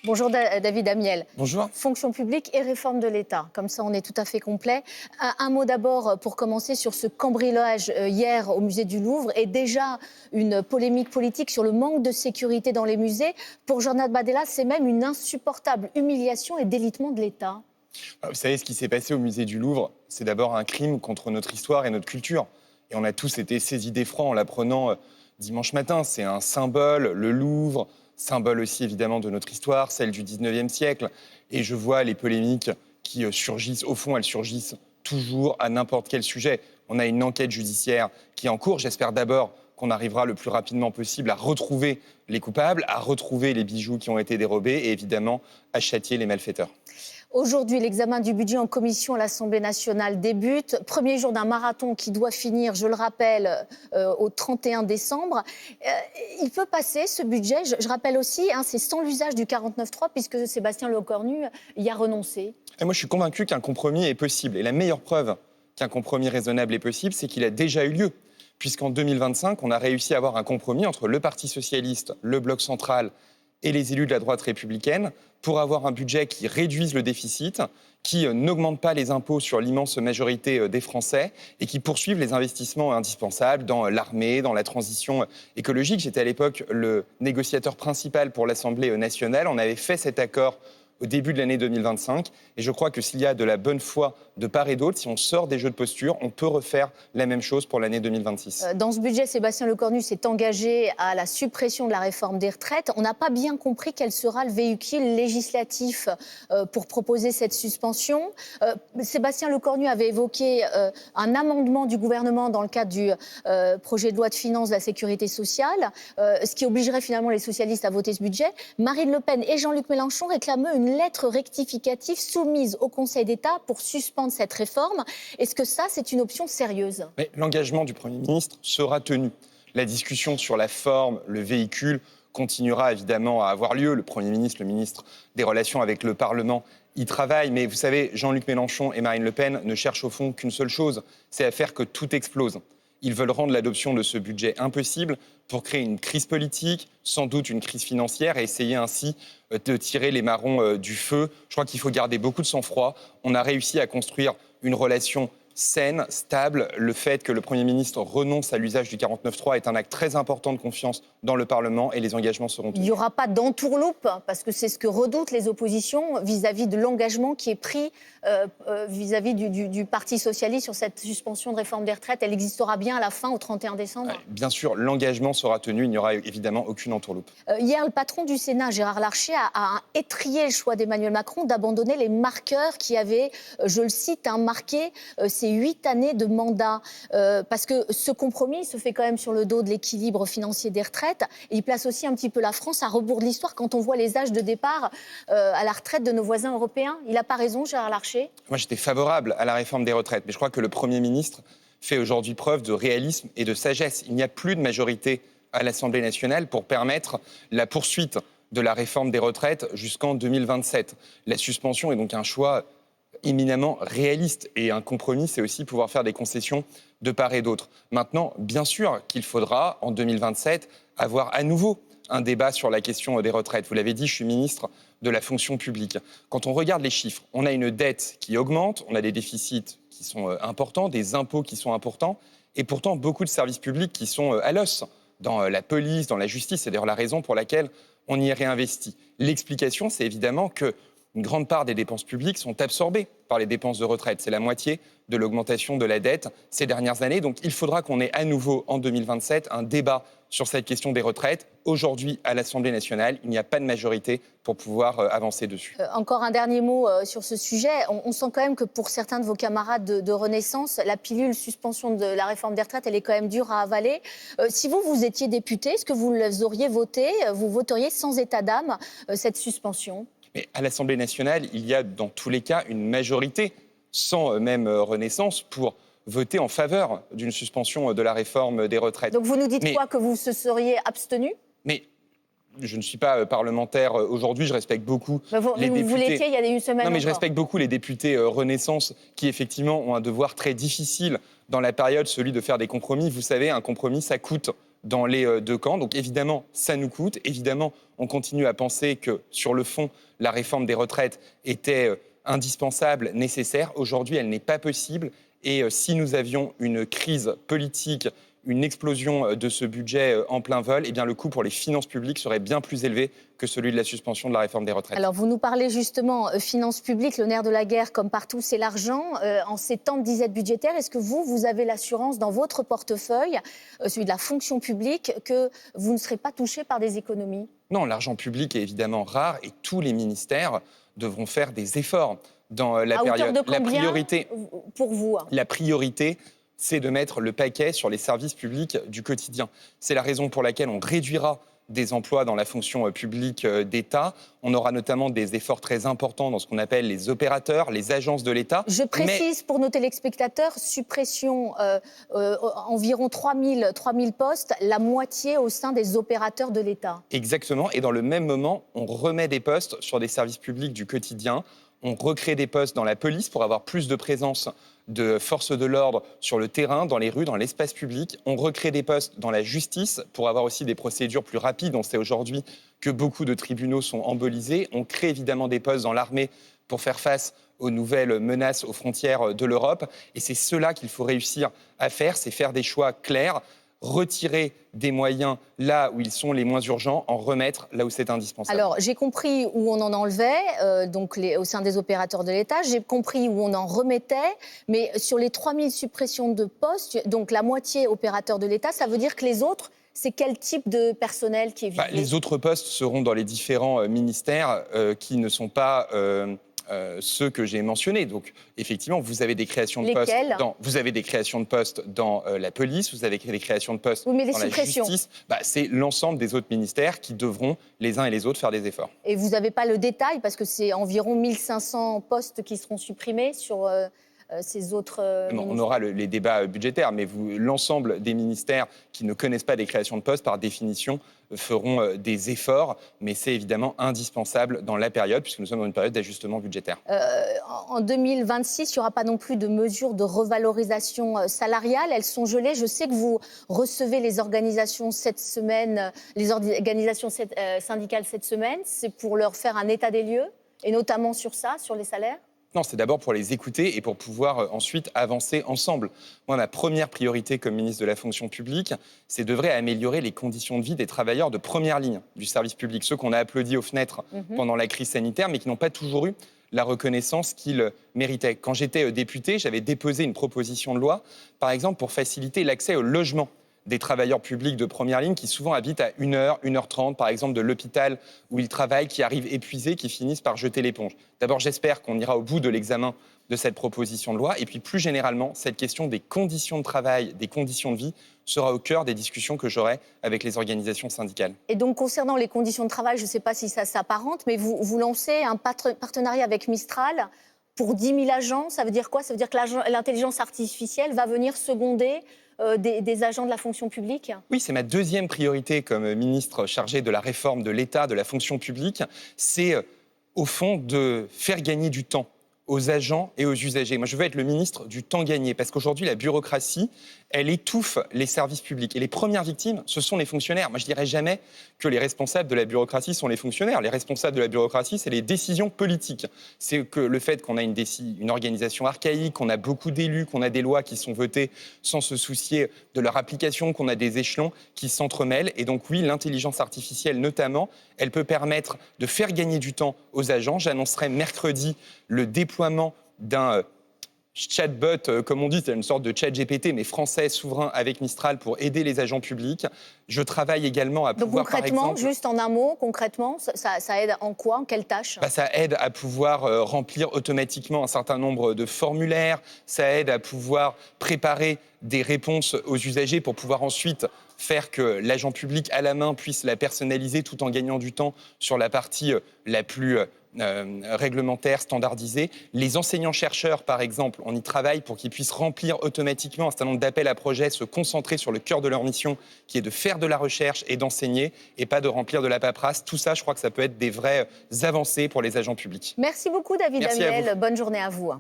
Bonjour David Amiel. Bonjour. Fonction publique et réforme de l'État. Comme ça, on est tout à fait complet. Un mot d'abord pour commencer sur ce cambriolage hier au musée du Louvre et déjà une polémique politique sur le manque de sécurité dans les musées. Pour Jordan Bardella, c'est même une insupportable humiliation et délitement de l'État. Vous savez, ce qui s'est passé au musée du Louvre, c'est d'abord un crime contre notre histoire et notre culture. Et on a tous été saisis d'effroi en l'apprenant dimanche matin. C'est un symbole, le Louvre, symbole aussi évidemment de notre histoire, celle du 19e siècle. Et je vois les polémiques qui surgissent. Au fond, elles surgissent toujours à n'importe quel sujet. On a une enquête judiciaire qui est en cours. J'espère d'abord qu'on arrivera le plus rapidement possible à retrouver les coupables, à retrouver les bijoux qui ont été dérobés et évidemment à châtier les malfaiteurs. Aujourd'hui, l'examen du budget en commission à l'Assemblée nationale débute. Premier jour d'un marathon qui doit finir, je le rappelle, au 31 décembre. Il peut passer, ce budget. Je rappelle aussi, c'est sans l'usage du 49.3, puisque Sébastien Lecornu y a renoncé. Et moi, je suis convaincu qu'un compromis est possible. Et la meilleure preuve qu'un compromis raisonnable est possible, c'est qu'il a déjà eu lieu. Puisqu'en 2025, on a réussi à avoir un compromis entre le Parti socialiste, le Bloc central et les élus de la droite républicaine pour avoir un budget qui réduise le déficit, qui n'augmente pas les impôts sur l'immense majorité des Français et qui poursuive les investissements indispensables dans l'armée, dans la transition écologique. J'étais à l'époque le négociateur principal pour l'Assemblée nationale. On avait fait cet accord au début de l'année 2025. Et je crois que s'il y a de la bonne foi de part et d'autre, si on sort des jeux de posture, on peut refaire la même chose pour l'année 2026. Dans ce budget, Sébastien Lecornu s'est engagé à la suppression de la réforme des retraites. On n'a pas bien compris quel sera le véhicule législatif pour proposer cette suspension. Sébastien Lecornu avait évoqué un amendement du gouvernement dans le cadre du projet de loi de finances de la sécurité sociale, ce qui obligerait finalement les socialistes à voter ce budget. Marine Le Pen et Jean-Luc Mélenchon réclament une lettre rectificative soumise au Conseil d'État pour suspendre cette réforme. Est-ce que ça, c'est une option sérieuse ? Mais l'engagement du Premier ministre sera tenu. La discussion sur la forme, le véhicule, continuera évidemment à avoir lieu. Le Premier ministre, le ministre des Relations avec le Parlement y travaille. Mais vous savez, Jean-Luc Mélenchon et Marine Le Pen ne cherchent au fond qu'une seule chose, c'est à faire que tout explose. Ils veulent rendre l'adoption de ce budget impossible pour créer une crise politique, sans doute une crise financière, et essayer ainsi de tirer les marrons du feu. Je crois qu'il faut garder beaucoup de sang-froid. On a réussi à construire une relation saine, stable. Le fait que le Premier ministre renonce à l'usage du 49.3 est un acte très important de confiance dans le Parlement et les engagements seront tenus. Il n'y aura pas d'entourloupe, parce que c'est ce que redoutent les oppositions vis-à-vis de l'engagement qui est pris vis-à-vis du Parti socialiste sur cette suspension de réforme des retraites. Elle existera bien à la fin, au 31 décembre. Bien sûr, l'engagement sera tenu, il n'y aura évidemment aucune entourloupe. Hier, le patron du Sénat, Gérard Larcher, a étrillé le choix d'Emmanuel Macron d'abandonner les marqueurs qui avaient, je le cite, marqué ces 8 années de mandat. Parce que ce compromis se fait quand même sur le dos de l'équilibre financier des retraites. Et il place aussi un petit peu la France à rebours de l'histoire quand on voit les âges de départ à la retraite de nos voisins européens. Il n'a pas raison, Gérard Larcher ? Moi, j'étais favorable à la réforme des retraites, mais je crois que le Premier ministre fait aujourd'hui preuve de réalisme et de sagesse. Il n'y a plus de majorité à l'Assemblée nationale pour permettre la poursuite de la réforme des retraites jusqu'en 2027. La suspension est donc un choix éminemment réaliste et un compromis, c'est aussi pouvoir faire des concessions de part et d'autre. Maintenant, bien sûr qu'il faudra, en 2027, avoir à nouveau un débat sur la question des retraites. Vous l'avez dit, je suis ministre de la fonction publique. Quand on regarde les chiffres, on a une dette qui augmente, on a des déficits qui sont importants, des impôts qui sont importants, et pourtant beaucoup de services publics qui sont à l'os, dans la police, dans la justice. C'est d'ailleurs la raison pour laquelle on y réinvestit. L'explication, c'est évidemment qu'une grande part des dépenses publiques sont absorbées par les dépenses de retraite. C'est la moitié de l'augmentation de la dette ces dernières années. Donc il faudra qu'on ait à nouveau, en 2027, un débat sur cette question des retraites. Aujourd'hui, à l'Assemblée nationale, il n'y a pas de majorité pour pouvoir avancer dessus. Encore un dernier mot sur ce sujet. On sent quand même que pour certains de vos camarades de Renaissance, la pilule suspension de la réforme des retraites, elle est quand même dure à avaler. Si vous étiez député, est-ce que vous auriez voté, vous voteriez sans état d'âme cette suspension ? Mais à l'Assemblée nationale, il y a dans tous les cas une majorité, sans même Renaissance, pour voter en faveur d'une suspension de la réforme des retraites. Donc vous nous dites quoi, que vous se seriez abstenu ? Mais je ne suis pas parlementaire aujourd'hui, je respecte beaucoup les députés. Vous l'étiez il y a une semaine. Non, mais je encore. respecte beaucoup les députés Renaissance qui, effectivement, ont un devoir très difficile dans la période, celui de faire des compromis. Vous savez, un compromis, ça coûte dans les deux camps. Donc évidemment, ça nous coûte. Évidemment, on continue à penser que sur le fond, la réforme des retraites était indispensable, nécessaire. Aujourd'hui, elle n'est pas possible. Et si nous avions une crise politique, une explosion de ce budget en plein vol, eh bien le coût pour les finances publiques serait bien plus élevé que celui de la suspension de la réforme des retraites. Alors, vous nous parlez justement finances publiques, le nerf de la guerre, comme partout, c'est l'argent. En ces temps de disette budgétaire, est-ce que vous avez l'assurance dans votre portefeuille, celui de la fonction publique, que vous ne serez pas touché par des économies ? Non, l'argent public est évidemment rare et tous les ministères devront faire des efforts dans la période. À hauteur de combien, la priorité, pour vous ? La priorité, c'est de mettre le paquet sur les services publics du quotidien. C'est la raison pour laquelle on réduira des emplois dans la fonction publique d'État. On aura notamment des efforts très importants dans ce qu'on appelle les opérateurs, les agences de l'État. Je précise pour nos téléspectateurs, suppression environ 3000 postes, la moitié au sein des opérateurs de l'État. Exactement, et dans le même moment, on remet des postes sur des services publics du quotidien. On recrée des postes dans la police pour avoir plus de présence de forces de l'ordre sur le terrain, dans les rues, dans l'espace public. On recrée des postes dans la justice pour avoir aussi des procédures plus rapides. On sait aujourd'hui que beaucoup de tribunaux sont embolisés. On crée évidemment des postes dans l'armée pour faire face aux nouvelles menaces aux frontières de l'Europe. Et c'est cela qu'il faut réussir à faire, c'est faire des choix clairs, retirer des moyens là où ils sont les moins urgents, en remettre là où c'est indispensable. Alors, j'ai compris où on en enlevait, au sein des opérateurs de l'État, j'ai compris où on en remettait, mais sur les 3000 suppressions de postes, donc la moitié opérateurs de l'État, ça veut dire que les autres, c'est quel type de personnel qui est visé ? Les autres postes seront dans les différents ministères qui ne sont pas... ceux que j'ai mentionnés. Donc, effectivement, vous avez des créations de postes. Vous avez des créations de postes dans la police, vous avez des créations de postes dans la justice. C'est l'ensemble des autres ministères qui devront, les uns et les autres, faire des efforts. Et vous n'avez pas le détail, parce que c'est environ 1500 postes qui seront supprimés sur ces autres ministères. On aura les débats budgétaires, mais l'ensemble des ministères qui ne connaissent pas des créations de postes, par définition, feront des efforts, mais c'est évidemment indispensable dans la période, puisque nous sommes dans une période d'ajustement budgétaire. En 2026, il n'y aura pas non plus de mesures de revalorisation salariale. Elles sont gelées. Je sais que vous recevez les organisations cette semaine, les organisations syndicales cette semaine. C'est pour leur faire un état des lieux, et notamment sur ça, sur les salaires ? Non, c'est d'abord pour les écouter et pour pouvoir ensuite avancer ensemble. Moi, ma première priorité comme ministre de la fonction publique, c'est d'œuvrer à améliorer les conditions de vie des travailleurs de première ligne du service public, ceux qu'on a applaudis aux fenêtres pendant la crise sanitaire, mais qui n'ont pas toujours eu la reconnaissance qu'ils méritaient. Quand j'étais député, j'avais déposé une proposition de loi, par exemple, pour faciliter l'accès au logement des travailleurs publics de première ligne qui souvent habitent à 1h, 1h30, par exemple, de l'hôpital où ils travaillent, qui arrivent épuisés, qui finissent par jeter l'éponge. D'abord, j'espère qu'on ira au bout de l'examen de cette proposition de loi. Et puis, plus généralement, cette question des conditions de travail, des conditions de vie, sera au cœur des discussions que j'aurai avec les organisations syndicales. Et donc, concernant les conditions de travail, je ne sais pas si ça s'apparente, mais vous lancez un partenariat avec Mistral pour 10 000 agents. Ça veut dire quoi ? Ça veut dire que l'intelligence artificielle va venir seconder des agents de la fonction publique ? Oui, c'est ma deuxième priorité comme ministre chargé de la réforme de l'État, de la fonction publique. C'est au fond de faire gagner du temps aux agents et aux usagers. Moi, je veux être le ministre du temps gagné, parce qu'aujourd'hui, la bureaucratie, elle étouffe les services publics. Et les premières victimes, ce sont les fonctionnaires. Moi, je ne dirais jamais que les responsables de la bureaucratie sont les fonctionnaires. Les responsables de la bureaucratie, c'est les décisions politiques. C'est que le fait qu'on a une organisation archaïque, qu'on a beaucoup d'élus, qu'on a des lois qui sont votées sans se soucier de leur application, qu'on a des échelons qui s'entremêlent. Et donc, oui, l'intelligence artificielle, notamment, elle peut permettre de faire gagner du temps aux agents. J'annoncerai mercredi le déploiement d'un chatbot, comme on dit, c'est une sorte de chat GPT, mais français, souverain, avec Mistral, pour aider les agents publics. Je travaille également à pouvoir, par exemple... Donc concrètement, juste en un mot, ça aide en quoi ? En quelle tâche ? Ça aide à pouvoir remplir automatiquement un certain nombre de formulaires, ça aide à pouvoir préparer des réponses aux usagers pour pouvoir ensuite faire que l'agent public à la main puisse la personnaliser tout en gagnant du temps sur la partie la plus réglementaire, standardisée. Les enseignants-chercheurs, par exemple, on y travaille pour qu'ils puissent remplir automatiquement un certain nombre d'appels à projets, se concentrer sur le cœur de leur mission, qui est de faire de la recherche et d'enseigner, et pas de remplir de la paperasse. Tout ça, je crois que ça peut être des vraies avancées pour les agents publics. Merci beaucoup, David Amiel. Bonne journée à vous.